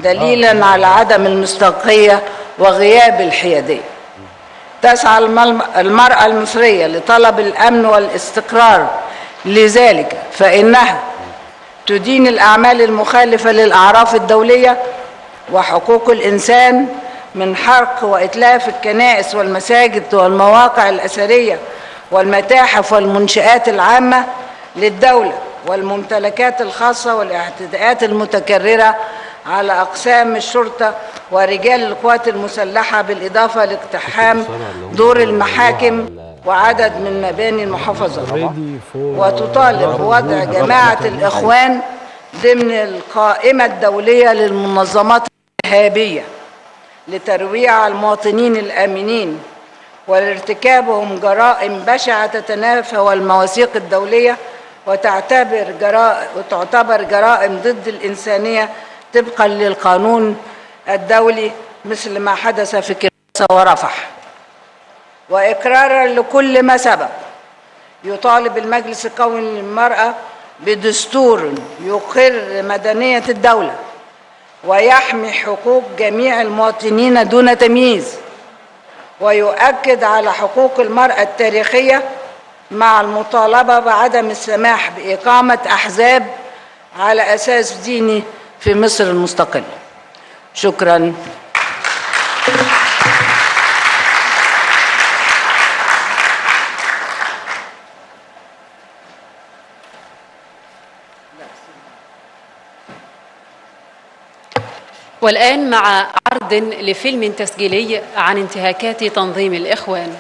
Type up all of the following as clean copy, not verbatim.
دليلا على عدم المصداقية وغياب الحيادية. تسعى المرأة المصرية لطلب الأمن والاستقرار، لذلك فإنها تدين الأعمال المخالفة للأعراف الدولية وحقوق الإنسان من حرق وإتلاف الكنائس والمساجد والمواقع الأثرية والمتاحف والمنشآت العامة للدولة والممتلكات الخاصة، والاعتداءات المتكررة على أقسام الشرطة ورجال القوات المسلحة، بالإضافة لاقتحام دور المحاكم وعدد من مباني المحافظات. وتطالب بوضع جماعة الإخوان ضمن القائمة الدولية للمنظمات الإرهابية لترويع المواطنين الآمنين ولارتكابهم جرائم بشعة تتنافى المواثيق الدولية وتعتبر جرائم ضد الإنسانية طبقا للقانون الدولي، مثل ما حدث في كراسة ورفح. وإقرارا لكل ما سبق، يطالب المجلس القومي للمرأة بدستور يقر مدنية الدولة ويحمي حقوق جميع المواطنين دون تمييز، ويؤكد على حقوق المرأة التاريخية، مع المطالبة بعدم السماح بإقامة أحزاب على أساس ديني في مصر المستقلة. شكراً. والآن مع عرض لفيلم تسجيلي عن انتهاكات تنظيم الإخوان.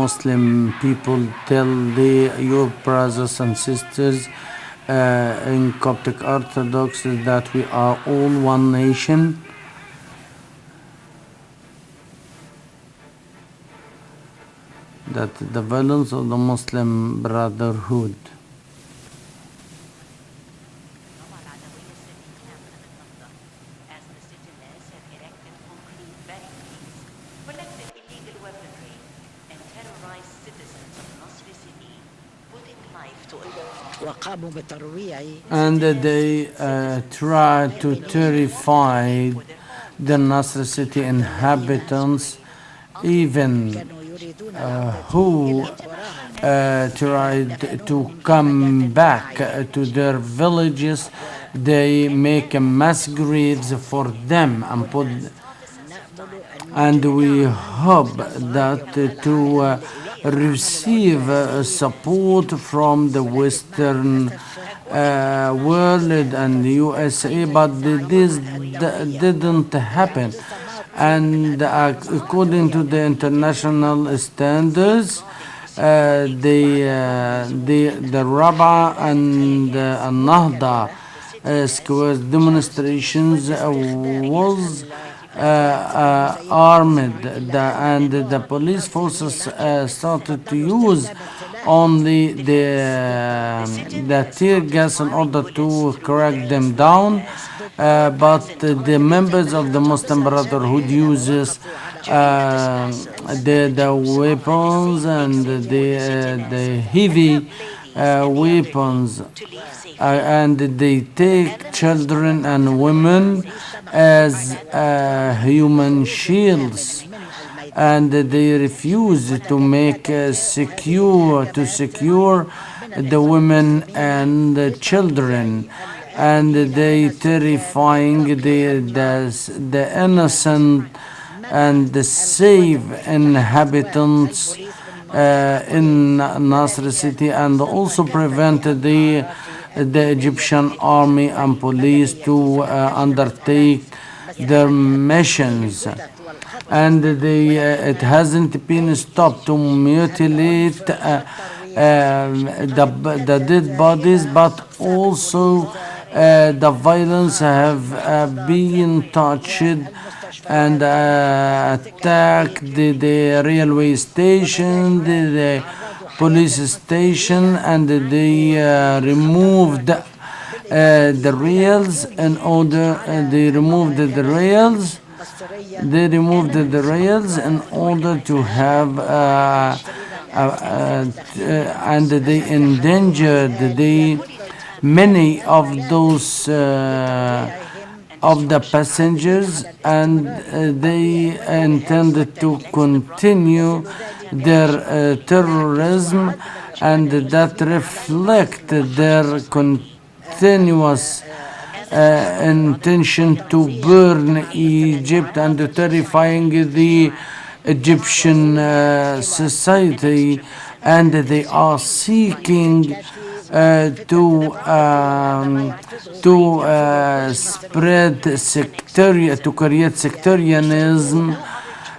Muslim people, tell your brothers and sisters in Coptic Orthodox that we are all one nation. That the violence of the Muslim Brotherhood and they try to terrify the Nasr city inhabitants, even who tried to come back to their villages. They make mass graves for them and we hope that to receive support from the Western world and the USA, but this didn't happen. And according to the international standards, the Rabaa and Nahda square demonstrations was armed, and the police forces started to use only the tear gas in order to crack them down, but the members of the Muslim Brotherhood uses the weapons and the heavy weapons, and they take children and women as human shields, and they refuse to make secure the women and the children, and they terrifying the innocent and the safe inhabitants in Nasr city, and also prevented the Egyptian army and police to undertake their missions. And it hasn't been stopped to mutilate the dead bodies, but also the violence have been touched and attacked the railway station, the police station, and they removed the rails in order they removed the rails in order to have and they endangered the many of those of the passengers, and they intended to continue their terrorism, and that reflect their continuous intention to burn Egypt and terrifying the Egyptian society, and they are seeking to spread to create sectarianism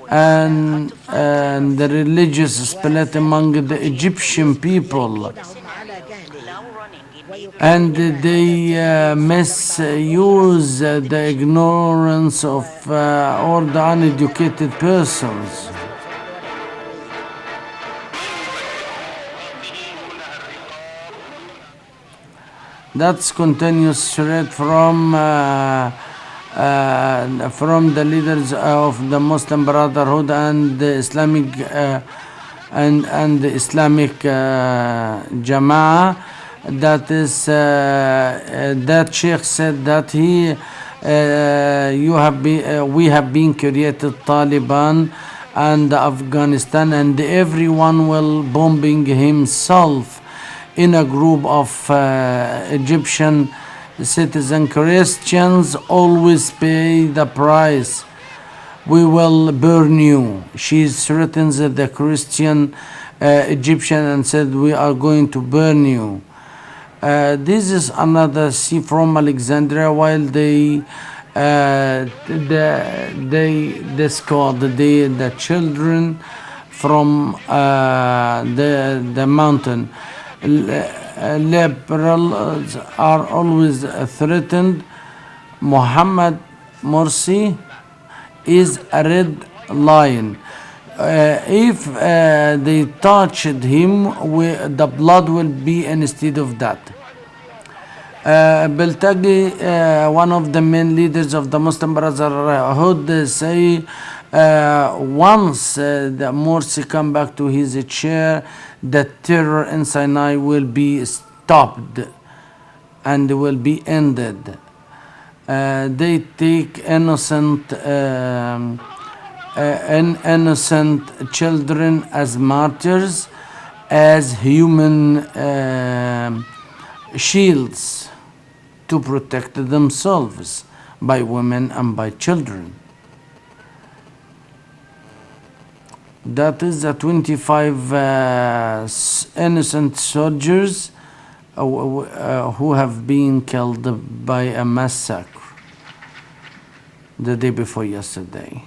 and the religious split among the Egyptian people, and they misuse the ignorance of or the uneducated persons. That's continuous threat from the leaders of the Muslim Brotherhood and the Islamic and the Islamic Jama'ah. That is that Sheikh said that we have been created Taliban and Afghanistan, and everyone will bombing himself in a group of Egyptian citizen. Christians always pay the price. We will burn you. She threatens the Christian Egyptian and said, we are going to burn you. This is another sea from Alexandria, while they discard the children from the mountain. Liberals are always threatened. Muhammad Morsi is a red lion. If they touched him, the blood will be instead of that. Beltagi, one of the main leaders of the Muslim Brotherhood, say once the Morsi come back to his chair, the terror in Sinai will be stopped and will be ended. They take innocent children as martyrs, as human shields to protect themselves by women and by children. That is the 25 innocent soldiers who have been killed by a massacre the day before yesterday.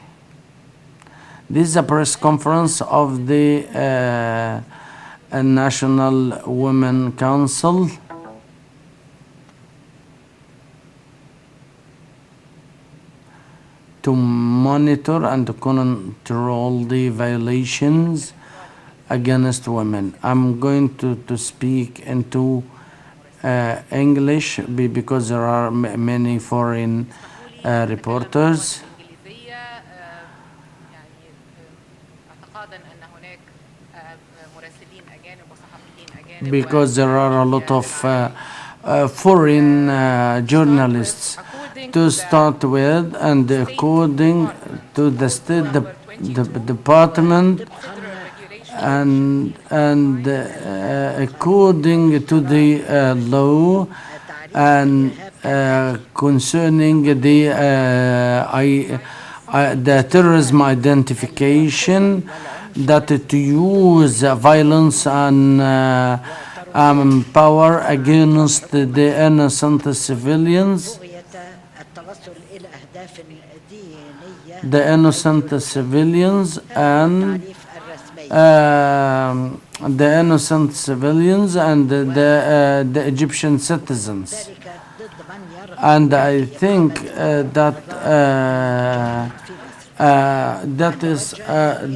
This is a press conference of the National Women Council. To monitor and to control the violations against women. I'm going to speak into English because there are many foreign reporters. Because there are a lot of foreign journalists to start with, and according to the State Department and according to the law and concerning the terrorism identification, that to use violence and power against the innocent civilians, the innocent civilians and the Egyptian citizens. And I think that is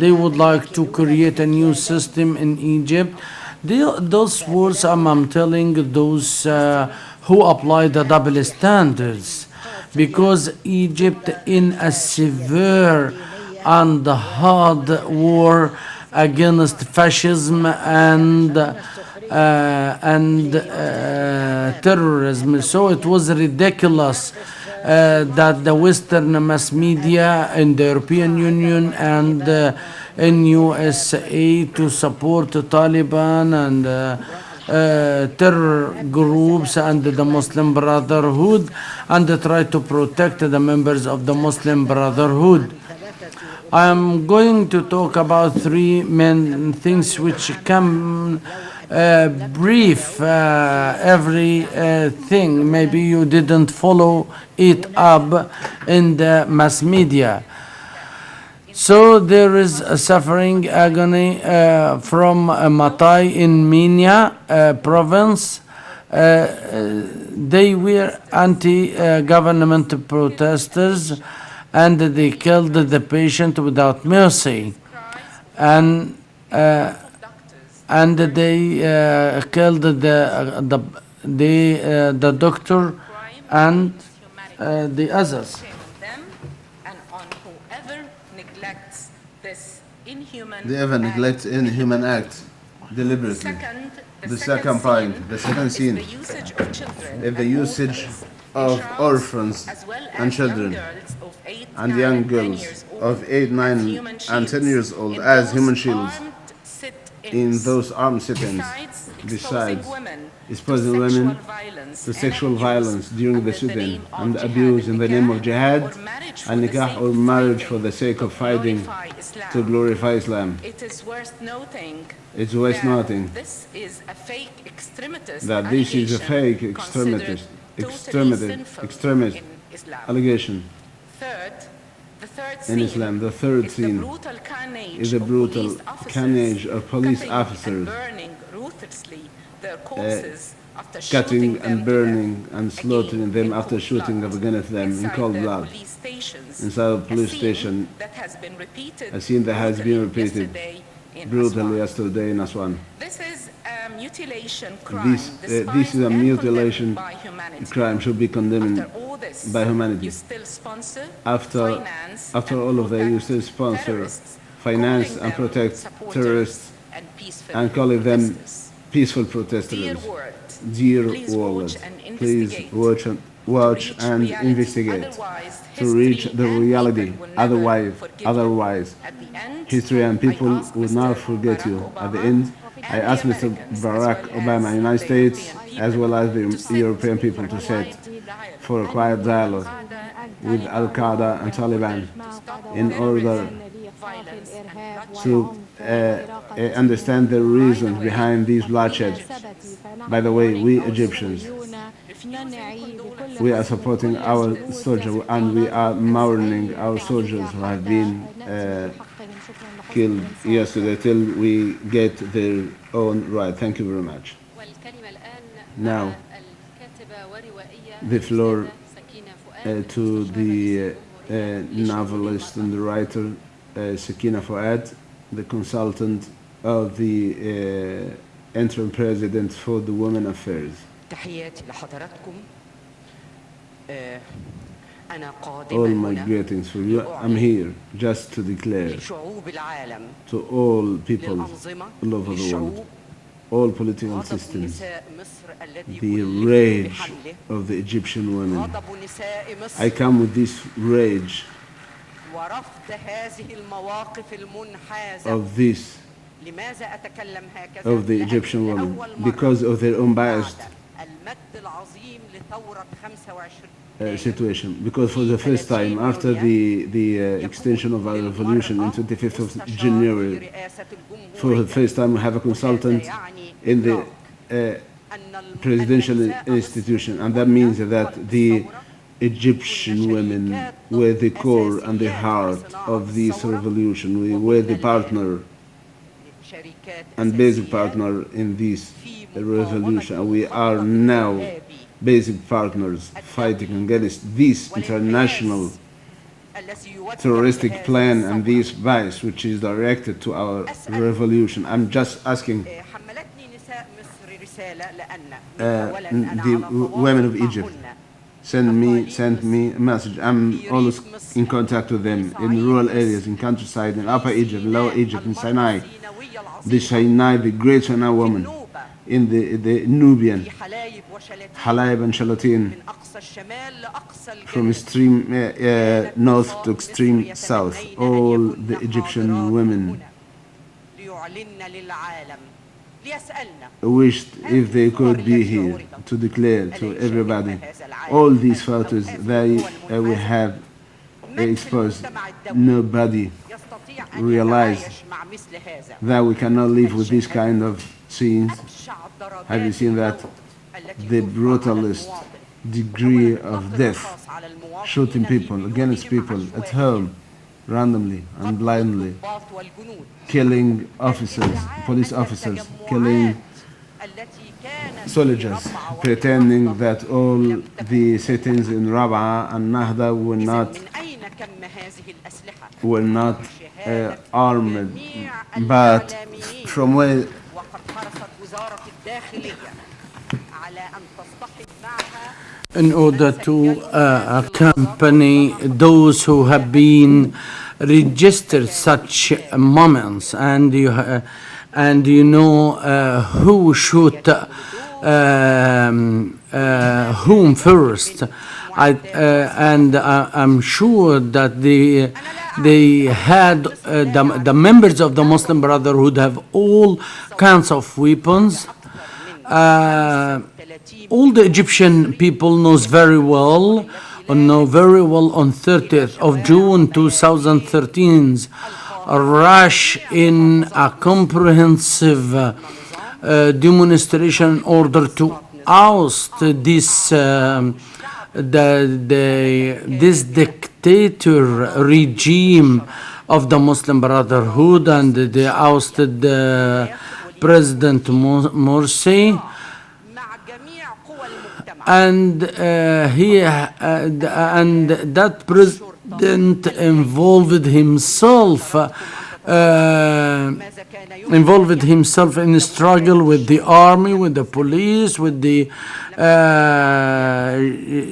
they would like to create a new system in Egypt. Those words I'm telling those who apply the double standards, because Egypt in a severe and hard war against fascism and terrorism. So it was ridiculous that the Western mass media in the European Union and in USA to support the Taliban and terror groups and the Muslim Brotherhood and try to protect the members of the Muslim Brotherhood. I am going to talk about three main things which can brief everything. Maybe you didn't follow it up in the mass media. So there is a suffering agony from Matai in Minya province. They were anti-government protesters and they killed the patient without mercy. And they killed the doctor and the others. Them and on whoever neglects this inhuman They ever neglect inhuman act deliberately. The second point, the second scene, is the usage of children is the usage of orphans and children and young girls of 8, 9, and 10 years old as human shields in those armed sit-ins, besides exposing women to sexual violence during the sit-in and abuse in the name of jihad and nikah or marriage for the sake of fighting to glorify Islam. It is worth noting It's worth noting this is a fake extremist that this is a fake extremist allegation The third in scene Islam. The third is scene is a brutal carnage of police officers burning ruthlessly their corpses after cutting shooting and them burning to and death. slaughtering Again, them in after cold shooting blood. up against them in Inside cold the blood. police stations. Inside a police scene station, that has been repeated a scene that has been repeated yesterday in brutally Aswan. yesterday in Aswan. This is a mutilation crime. This is a despised and mutilation condemned by humanity. crime should be condemned After all this, by humanity. you still sponsor, After finance, all of that, you still sponsor, terrorists, finance calling and them protect supporters terrorists and peaceful and calling them protesters. peaceful Dear protesters. world, Dear please world, watch and please investigate. watch Reach and reality. investigate Otherwise, to reach history the and reality. people will never forgive you. Otherwise, At the end, history and people I ask will Mr. not forget Barack you. At the Obama end, and I the ask Mr. Americans, Barack as well Obama, as United the States, European as well as the people, European people, to set for a quiet dialogue with Al Qaeda and Taliban in order to understand the reasons behind these bloodshed. By the way, we Egyptians, we are supporting our soldiers and we are mourning our soldiers who have been killed yesterday till we get their own right. Thank you very much. Now, the floor to the novelist and the writer Sakina Fouad, the consultant of the interim president for the Women Affairs. تحياتي لحضراتكم. أنا All قادمة my هنا greetings for you. I'm here just to declare لشعوب العالم to all people للأنظمة all over the world, للشعوب all political غضب systems, نساء مصر الذي the كلف rage بحله of the Egyptian women. غضب نساء مصر I come with this rage ورفض هذه المواقف المنحازة of this لماذا أتكلم هكذا؟ of the لأن Egyptian women لأول مرة because of their unbiased بعد المجد العظيم لثورة 25 situation. Because for the first time after the extension of our revolution in 25th of January, for the first time we have a consultant in the presidential institution, and that means that the Egyptian women were the core and the heart of this revolution. We were the partner شركات and basic أساسية partner in this في revolution. مقاومة We are الخطر now الإرهابي basic partners fighting against this international الذي يوجه terroristic لهذه plan and الثورة. this vice which is directed to our revolution. I'm just asking حملتني نساء مصر رسالة لأن uh, أولاً أنا the على women of تواصل Egypt معهن. sent me a message. I'm always in contact with them in rural areas, in countryside, in Upper Egypt, Lower Egypt, in Sinai. The Sinai, the great Sinai woman, in the Nubian, في حلايب وشلاتين Halab and Shalatin, من أقصى الشمال لأقصى from الجنوب. extreme north to extreme south, all the Egyptian women ليعلن للعالم ليسألنا wished if they could be here to declare to everybody all these photos they we have exposed. Nobody يستطيع أن realize يتعايش مع مثل هذا. that we cannot live with this kind of scenes. أبشع ضربات Have you seen that? التي The ترفع على brutalist المواطن. degree أولاً of ضغط death, الرصاص على المواطنين shooting في people بيوتهم against people at عشوائياً. home, randomly and قتل blindly, الضباط والجنود. killing officers, police officers, killing التي كانت في soldiers, ربعة pretending وفي that all the sit-ins in Rabaa and Nahda were إذن not من أين كم هذه الأسلحة؟ armed, but from where وقد حرصت وزارة الداخلية على أن تصطحب معها in order to accompany those who have been registered such moments, and you know who should whom first. I'm sure that they had the members of the Muslim Brotherhood have all kinds of weapons. All the Egyptian people know very well on 30th of June 2013 rush in a comprehensive demonstration in order to oust this this dictator regime of the Muslim Brotherhood, and they ousted President Morsi. مع جميع قوى المجتمع. And and that president involved himself in a struggle with the army, with the police, with the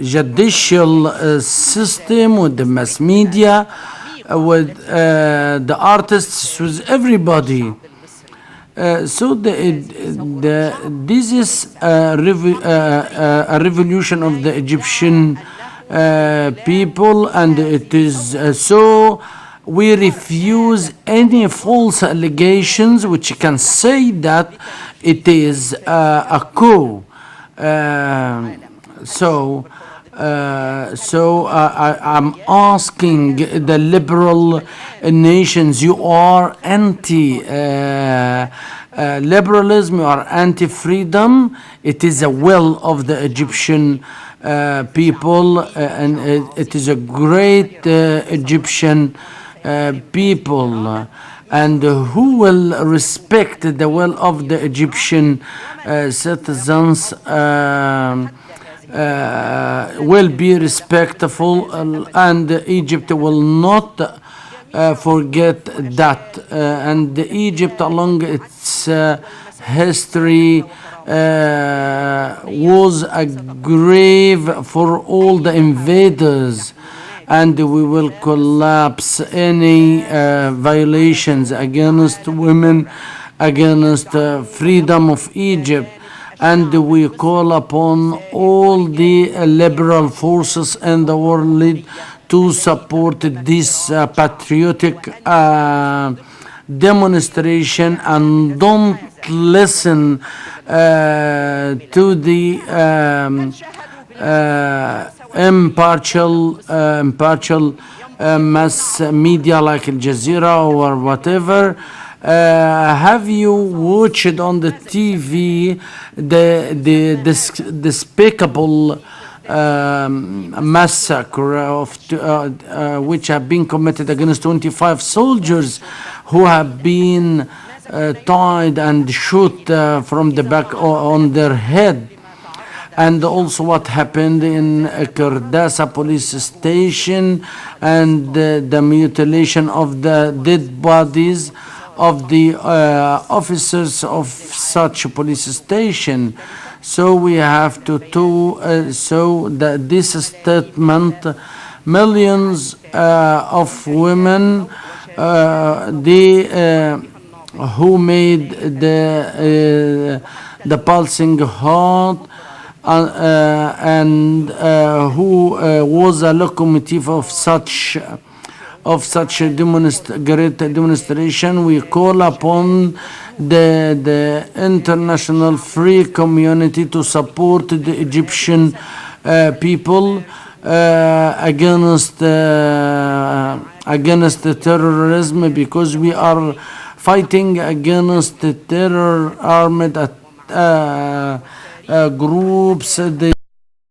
judicial system, with the mass media, with the artists, with everybody. So this is a revolution of the Egyptian people, and it is so we refuse any false allegations which can say that it is a coup. I'm asking the liberal nations, you are anti-liberalism, you are anti-freedom. It is a will of the Egyptian people, and it is a great Egyptian people. And who will respect the will of the Egyptian citizens will be respectful, and Egypt will not forget that. And Egypt, along its history, was a grave for all the invaders, and we will collapse any violations against women, against freedom of Egypt. And we call upon all the liberal forces in the world to support this patriotic demonstration, and don't listen to the impartial mass media like Al Jazeera or whatever. Have you watched on the TV the despicable massacre of which have been committed against 25 soldiers who have been tied and shoot from the back on their head. And also what happened in Kurdasa police station, and the mutilation of the dead bodies of the officers of such a police station. So we have to so that this statement, millions of women, who made the pulsing heart, and who was a locomotive of such a great demonstration. We call upon the international free community to support the Egyptian people against the terrorism, because we are fighting against the terror armed groups.